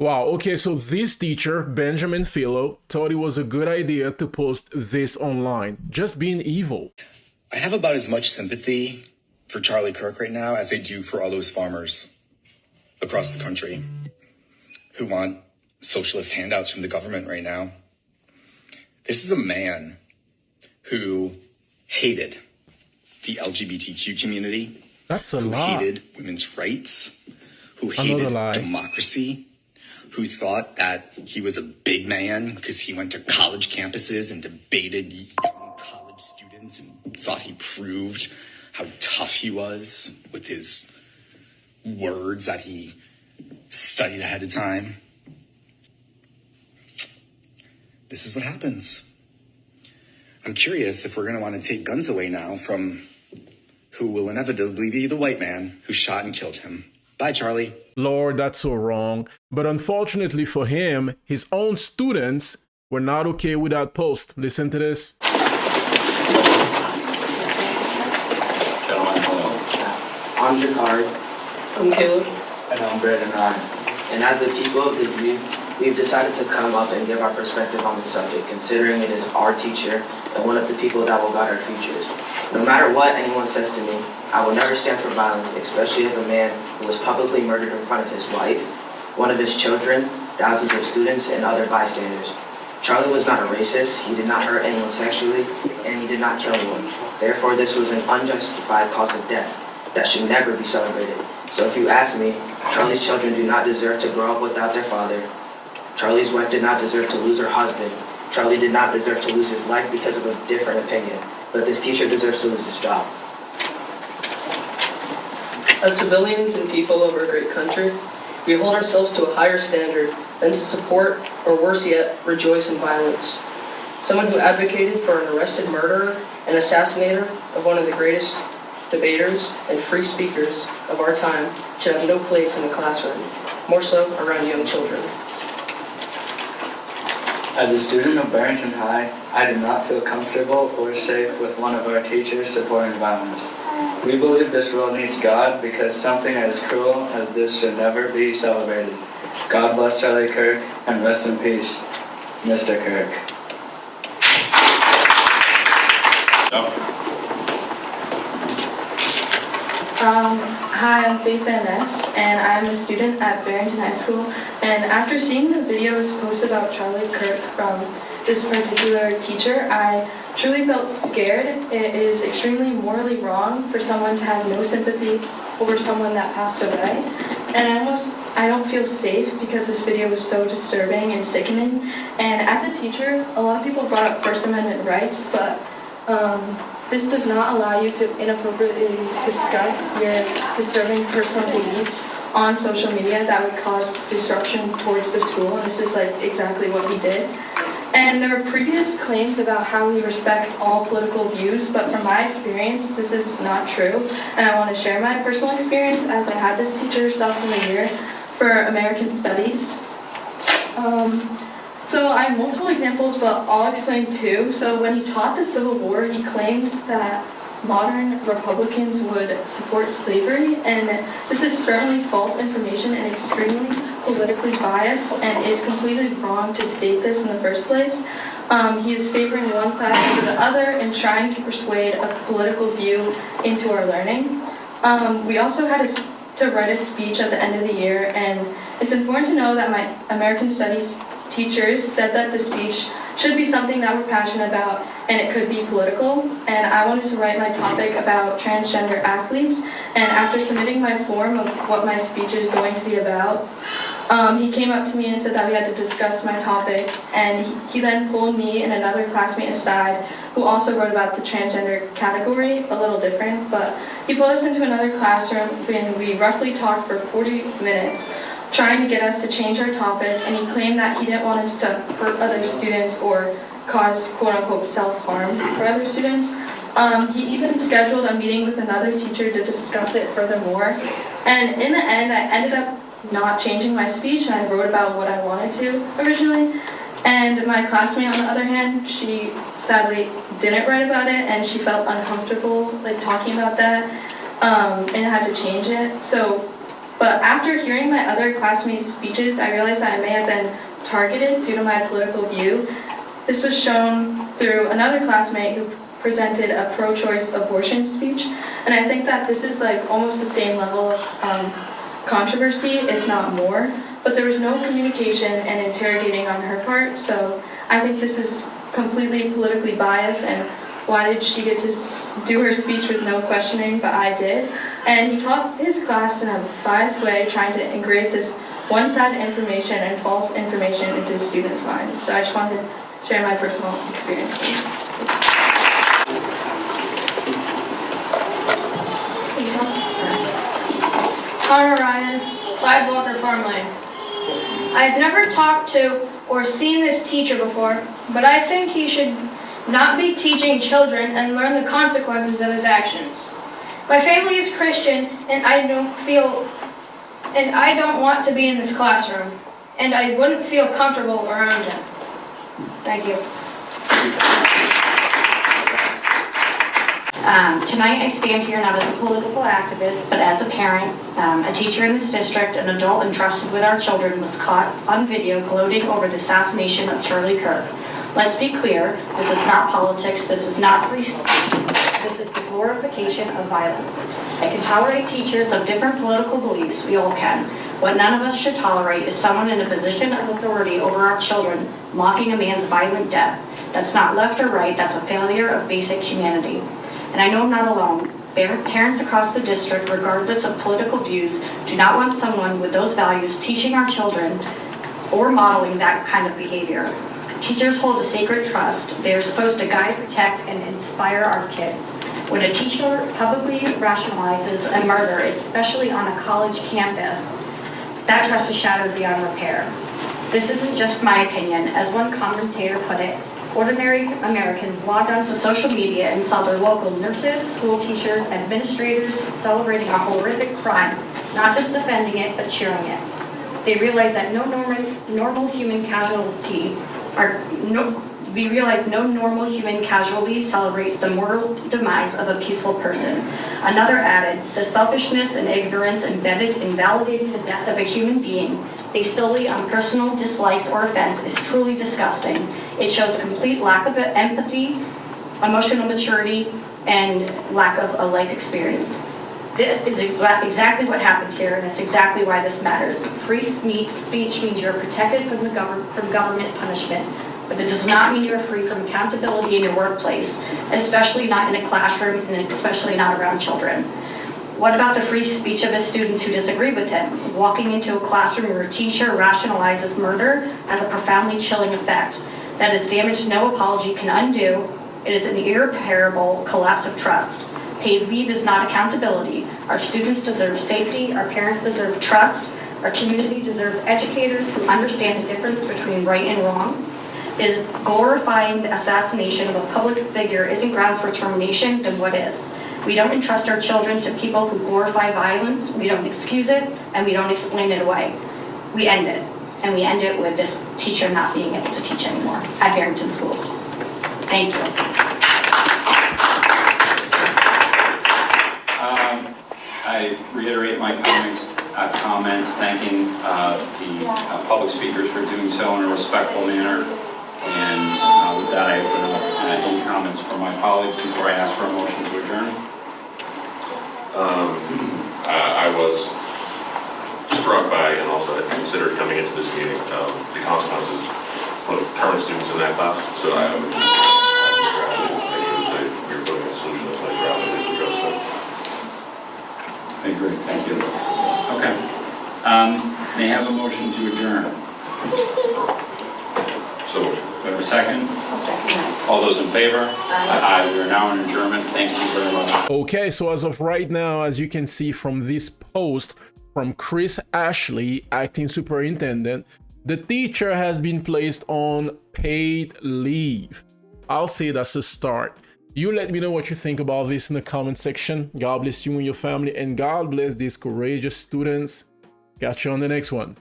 Wow, okay, so this teacher, Benjamin Fillo, thought it was a good idea to post this online, just being evil. I have about as much sympathy for Charlie Kirk right now as I do for all those farmers across the country who want socialist handouts from the government right now. This is a man who hated the LGBTQ community, That's a who lot. hated women's rights, who Another hated lie. democracy, who thought that he was a big man because he went to college campuses and debated young college students and thought he proved how tough he was with his words that he studied ahead of time. This is what happens. I'm curious if we're going to want to take guns away now from who will inevitably be the white man who shot and killed him. Bye, Charlie. Lord, that's so wrong. But unfortunately for him, his own students were not okay with that post. Listen to this. Gentlemen, hello. I'm Jakar, I'm Caleb. And I'm Brandon Ryan. and as the people of the youth, we've decided to come up and give our perspective on the subject, considering it is our teacher and one of the people that will guide our futures. No matter what anyone says to me, I will never stand for violence, especially of a man who was publicly murdered in front of his wife, one of his children, thousands of students, and other bystanders. Charlie was not a racist, he did not hurt anyone sexually, and he did not kill anyone. Therefore, this was an unjustified cause of death that should never be celebrated. So if you ask me, Charlie's children do not deserve to grow up without their father. Charlie's wife did not deserve to lose her husband. Charlie did not deserve to lose his life because of a different opinion. But this teacher deserves to lose his job. As civilians and people of our great country, we hold ourselves to a higher standard than to support, or worse yet, rejoice in violence. Someone who advocated for an arrested murderer and assassinator of one of the greatest debaters and free speakers of our time should have no place in the classroom, more so around young children. As a student of Barrington High, I did not feel comfortable or safe with one of our teachers supporting violence. We believe this world needs God because something as cruel as this should never be celebrated. God bless Charlie Kirk and rest in peace, Mr. Kirk. Hi, I'm Faith Van Ness, and I'm a student at Barrington High School. And after seeing the videos posted about Charlie Kirk from this particular teacher, I truly felt scared. It is extremely morally wrong for someone to have no sympathy over someone that passed away. And I don't feel safe because this video was so disturbing and sickening. And as a teacher, a lot of people brought up First Amendment rights, but this does not allow you to inappropriately discuss your disturbing personal beliefs on social media that would cause disruption towards the school, and this is like exactly what he did. And there were previous claims about how he respects all political views, but from my experience, this is not true. And I want to share my personal experience as I had this teacher sophomore year for American Studies. So I have multiple examples, but I'll explain two. So when he taught the Civil War, he claimed that modern Republicans would support slavery, and this is certainly false information and extremely politically biased, and is completely wrong to state this in the first place. He is favoring one side over the other and trying to persuade a political view into our learning. We also had to write a speech at the end of the year, and it's important to know that my American Studies teachers said that the speech should be something that we're passionate about, and it could be political. And I wanted to write my topic about transgender athletes, and after submitting my form of what my speech is going to be about, he came up to me and said that we had to discuss my topic, and he then pulled me and another classmate aside who also wrote about the transgender category, a little different, but he pulled us into another classroom and we roughly talked for 40 minutes trying to get us to change our topic, and he claimed that he didn't want us to hurt other students or cause quote-unquote self-harm for other students. He even scheduled a meeting with another teacher to discuss it furthermore, and in the end I ended up not changing my speech, and I wrote about what I wanted to originally. And my classmate, on the other hand, she sadly didn't write about it, and she felt uncomfortable like talking about that, and had to change it. So But after hearing my other classmates' speeches, I realized that I may have been targeted due to my political view. This was shown through another classmate who presented a pro-choice abortion speech, and I think that this is like almost the same level of controversy, if not more, but there was no communication and interrogating on her part, so I think this is completely politically biased, and why did she get to do her speech with no questioning, but I did. And he taught his class in a biased way, trying to engrave this one-sided information and false information into students' minds. So I just wanted to share my personal experiences. Connor Ryan, 5 Walker Farm Lane. I've never talked to or seen this teacher before, but I think he should not be teaching children and learn the consequences of his actions. My family is Christian, and I don't want to be in this classroom, and I wouldn't feel comfortable around him. Thank you. Tonight I stand here not as a political activist, but as a parent. A teacher in this district, an adult entrusted with our children, was caught on video gloating over the assassination of Charlie Kirk. Let's be clear, this is not politics, this is not free speech, this is the glorification of violence. I can tolerate teachers of different political beliefs, we all can. What none of us should tolerate is someone in a position of authority over our children mocking a man's violent death. That's not left or right, that's a failure of basic humanity. And I know I'm not alone. Parents across the district, regardless of political views, do not want someone with those values teaching our children or modeling that kind of behavior. Teachers hold a sacred trust. They are supposed to guide, protect, and inspire our kids. When a teacher publicly rationalizes a murder, especially on a college campus, that trust is shattered beyond repair. This isn't just my opinion. As one commentator put it, ordinary Americans logged onto social media and saw their local nurses, school teachers, administrators celebrating a horrific crime, not just defending it, but cheering it. They realized that no normal human casualty celebrates the mortal demise of a peaceful person. Another added, the selfishness and ignorance embedded in validating the death of a human being based solely on personal dislikes or offense is truly disgusting. It shows complete lack of empathy, emotional maturity, and lack of a life experience. This is exactly what happened here, and it's exactly why this matters. Free speech means you're protected from government punishment, but it does not mean you're free from accountability in your workplace, especially not in a classroom, and especially not around children. What about the free speech of his students who disagree with him? Walking into a classroom where a teacher rationalizes murder has a profoundly chilling effect. That is damage no apology can undo. It is an irreparable collapse of trust. Paid leave is not accountability. Our students deserve safety, our parents deserve trust, our community deserves educators who understand the difference between right and wrong. Is glorifying the assassination of a public figure isn't grounds for termination, then what is? We don't entrust our children to people who glorify violence, we don't excuse it, and we don't explain it away. We end it, and we end it with this teacher not being able to teach anymore at Barrington schools. Thank you. I reiterate my comments thanking the public speakers for doing so in a respectful manner. And with that, I open up any comments from my colleagues before I ask for a motion to adjourn. I was struck by and also had considered coming into this meeting the consequences for current students in that class. So I would make sure that we're putting a solution that's nice rather than address that. I agree. Thank you. Okay. May I have a motion to adjourn? So Do I have a second? I'll second that. All those in favor? Aye. We are now in adjournment. Thank you very much. Okay, so as of right now, as you can see from this post from Chris Ashley, acting superintendent, the teacher has been placed on paid leave. I'll say that's a start. You let me know what you think about this in the comment section. God bless you and your family, and God bless these courageous students. Catch you on the next one.